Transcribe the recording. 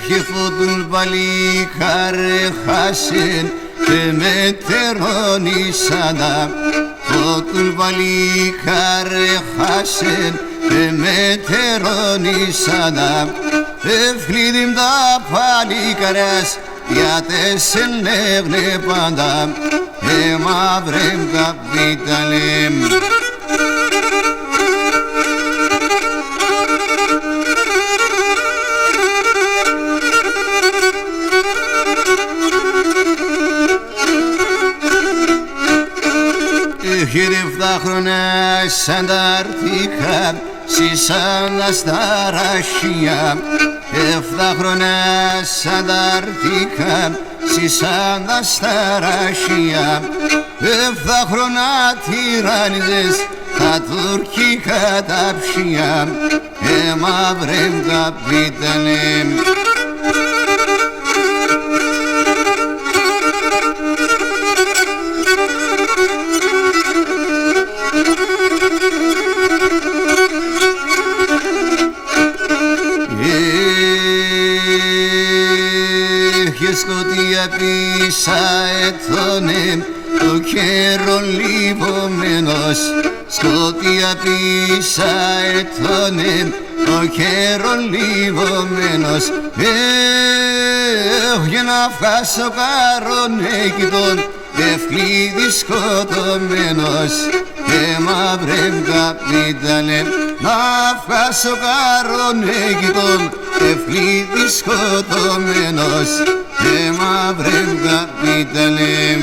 Χεφότουν παλικάρε χάσεν και μετερώνησανα. Φότουν παλικάρε χάσεν και μετερώνησανα. Ευλίδιμ τα παλικάρες γιατί σε νεύνε πάντα. Μαύρεμ καπιταλέμ. Χειρεύτα χρόνια σανταρτήκα σισάνα στα ραχεία. 7 χρόνια σανταρτήκα σισάνα στα ραχεία. 7 χρόνια τυράννιζες τα τουρκικά τα ψιά. Μαύρεμ καπιταλέμ. Σκοτία πίσα έτωνε το καιρό λιβωμένος. Σκοτία πίσα έτωνε το καιρό λιβωμένος. Για να φάσω καρονέκητον ευκλήδης σκοτωμένος. Μαύρεμ καπιταλέμ. Να φάσω καρονέκητον ευκλήδης σκοτωμένος. Μαύρεμ καπιταλέμ.